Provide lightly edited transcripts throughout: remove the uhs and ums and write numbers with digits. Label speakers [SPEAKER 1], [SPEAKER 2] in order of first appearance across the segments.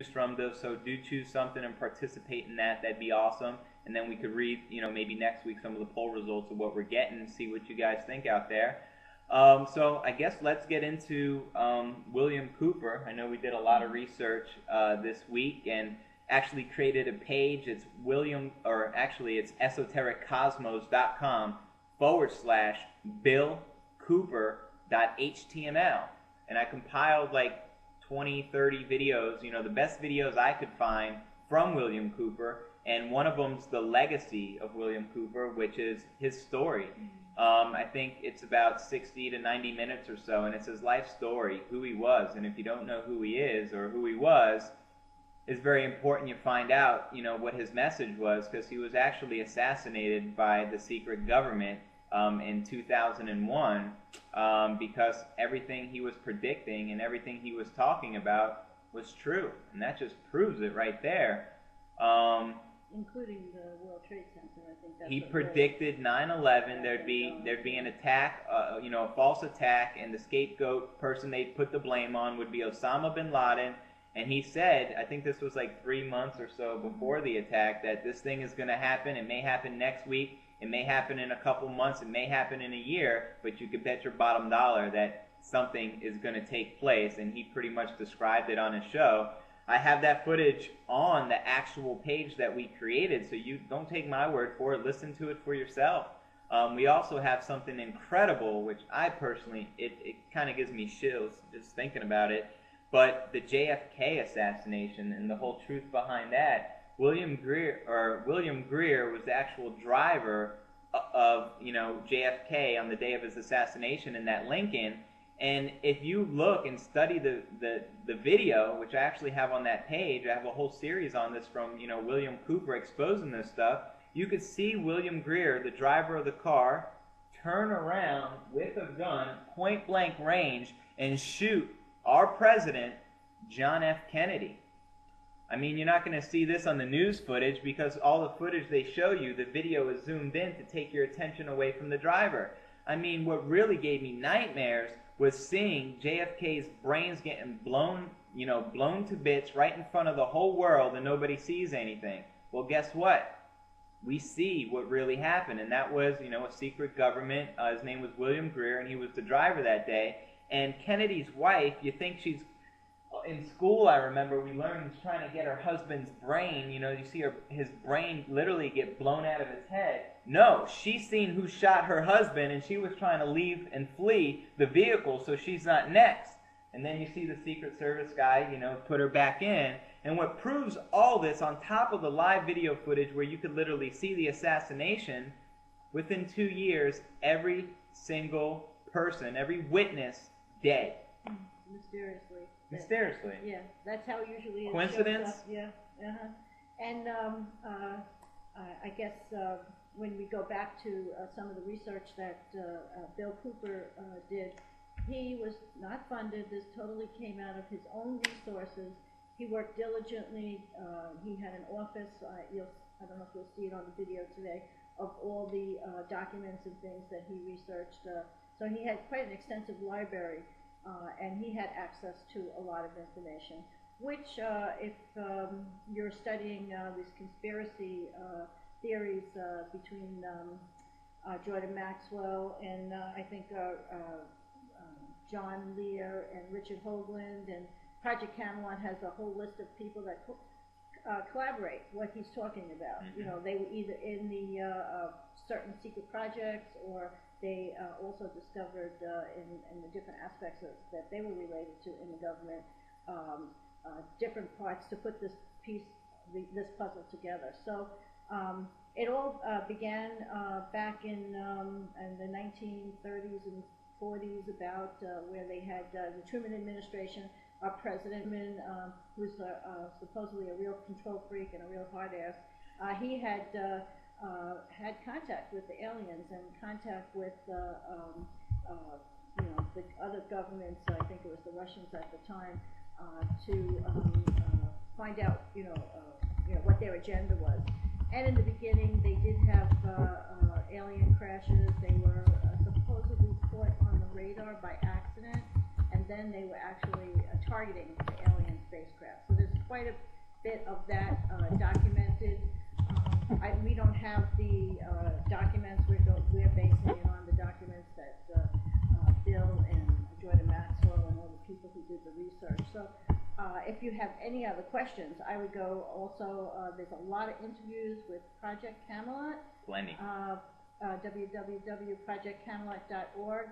[SPEAKER 1] from those, so do choose something and participate in that. That'd be awesome. And then we could read, maybe next week some of the poll results of what we're getting and see what you guys think out there. So I guess let's get into William Cooper. I know we did a lot of research this week and actually created a page. It's it's esotericcosmos.com/BillCooper.html. And I compiled like 20, 30 videos, the best videos I could find from William Cooper. And one of them's the legacy of William Cooper, which is his story. I think it's about 60 to 90 minutes or so, and it's his life story, who he was. And if you don't know who he is or who he was, it's very important you find out, what his message was, because he was actually assassinated by the secret government in 2001 because everything he was predicting and everything he was talking about was true. And that just proves it right there.
[SPEAKER 2] Including the World Trade Center, I think that's
[SPEAKER 1] he predicted 9/11. There'd be an attack, a false attack, and the scapegoat person they'd put the blame on would be Osama bin Laden. And he said, I think this was like 3 months or so before the attack, that this thing is going to happen. It may happen next week. It may happen in a couple months. It may happen in a year. But you could bet your bottom dollar that something is going to take place. And he pretty much described it on his show. I have that footage on the actual page that we created, so you don't take my word for it. Listen to it for yourself. We also have something incredible, which I personally, it kind of gives me chills just thinking about it. But the JFK assassination and the whole truth behind that, William Greer was the actual driver of JFK on the day of his assassination in that Lincoln. And if you look and study the video, which I actually have on that page, I have a whole series on this from William Cooper exposing this stuff. You could see William Greer, the driver of the car, turn around with a gun, point blank range, and shoot our president, John F. Kennedy. I mean, you're not going to see this on the news footage because all the footage they show you, the video is zoomed in to take your attention away from the driver. I mean, what really gave me nightmares was seeing JFK's brains getting blown to bits right in front of the whole world and nobody sees anything. Well, guess what? We see what really happened, and that was, a secret government. His name was William Greer, and he was the driver that day. And Kennedy's wife, you think she's in school, I remember we learned he's trying to get her husband's brain. You see his brain literally get blown out of his head. No, she's seen who shot her husband, and she was trying to leave and flee the vehicle so she's not next. And then you see the Secret Service guy, put her back in. And what proves all this, on top of the live video footage where you could literally see the assassination, within 2 years, every single person, every witness, dead. Mysteriously.
[SPEAKER 2] Yeah, that's how it usually is.
[SPEAKER 1] Coincidence?
[SPEAKER 2] Yeah. And I guess when we go back to some of the research that Bill Cooper did, he was not funded. This totally came out of his own resources. He worked diligently. He had an office. I don't know if you'll see it on the video today, of all the documents and things that he researched. So he had quite an extensive library. And he had access to a lot of information, which if you're studying these conspiracy theories between Jordan Maxwell and I think John Lear and Richard Hoagland, and Project Camelot has a whole list of people that collaborate what he's talking about.
[SPEAKER 1] Mm-hmm.
[SPEAKER 2] They were either in the certain secret projects, or they also discovered in the different aspects that they were related to in the government, different parts to put this puzzle together. So it all began back in the 1930s and 40s, about where they had the Truman administration. Our president, who's supposedly a real control freak and a real hard ass, he had had contact with the aliens and contact with the other governments. I think it was the Russians at the time, to find out what their agenda was. And in the beginning, they did have alien crashes. They were supposedly caught on the radar by accident, and and then they were actually targeting the alien spacecraft. So there's quite a bit of that documented. We don't have the documents. We're basing it on the documents that Bill and Jordan Maxwell and all the people who did the research. So if you have any other questions, I would go also, there's a lot of interviews with Project Camelot.
[SPEAKER 1] Plenty.
[SPEAKER 2] www.projectcamelot.org.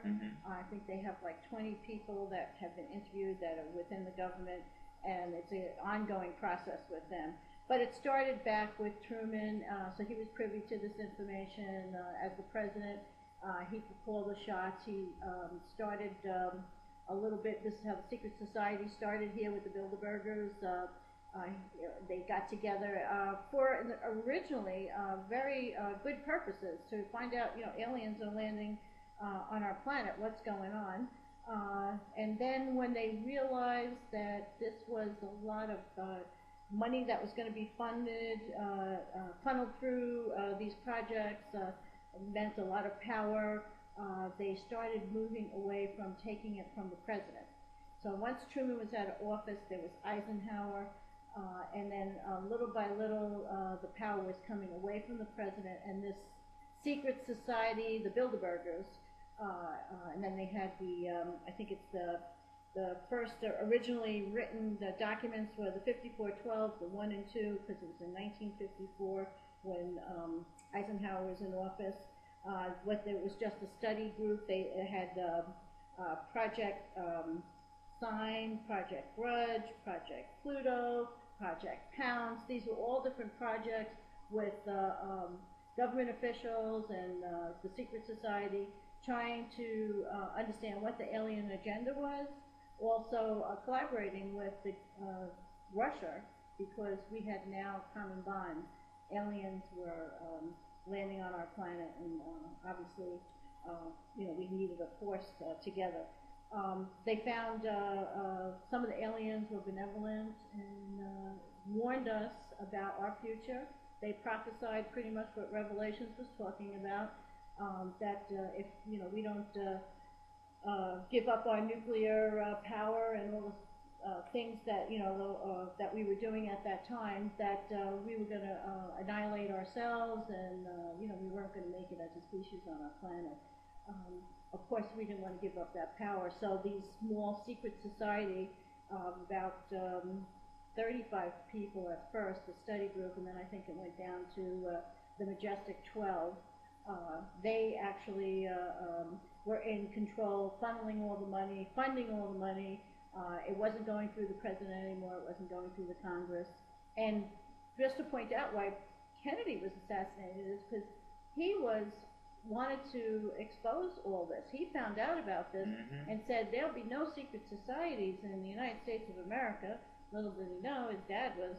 [SPEAKER 2] I think they have like 20 people that have been interviewed that are within the government, and it's an ongoing process with them. But it started back with Truman, so he was privy to this information as the president. He could call the shots. He started a little bit, this is how the secret society started here with the Bilderbergers. They got together for originally very good purposes to find out, aliens are landing on our planet, what's going on. And then when they realized that this was a lot of money that was going to be funded, funneled through these projects, meant a lot of power, they started moving away from taking it from the president. So once Truman was out of office, there was Eisenhower, and then little by little the power was coming away from the president, and this secret society, the Bilderbergers, and then they had the, I think it's the first originally written documents were the 5412, the 1 and 2, because it was in 1954 when Eisenhower was in office. There was just a study group. They had Project Sign, Project Grudge, Project Pluto, Project Pounce. These were all different projects with government officials and the secret society trying to understand what the alien agenda was. Also collaborating with Russia, because we had now common bonds. Aliens were landing on our planet, and obviously, we needed a force together. They found some of the aliens were benevolent and warned us about our future. They prophesied pretty much what Revelations was talking about, that if we don't give up our nuclear power and all the things that that we were doing at that time, that we were going to annihilate ourselves, and we weren't going to make it as a species on our planet. Of course, we didn't want to give up that power. So these small secret society, about 35 people at first, the study group, and then I think it went down to the Majestic 12. They actually were in control, funneling all the money, funding all the money. It wasn't going through the president anymore. It wasn't going through the Congress. And just to point out why Kennedy was assassinated is because he wanted to expose all this. He found out about this and said there'll be no secret societies in the United States of America. Little did he know his dad was,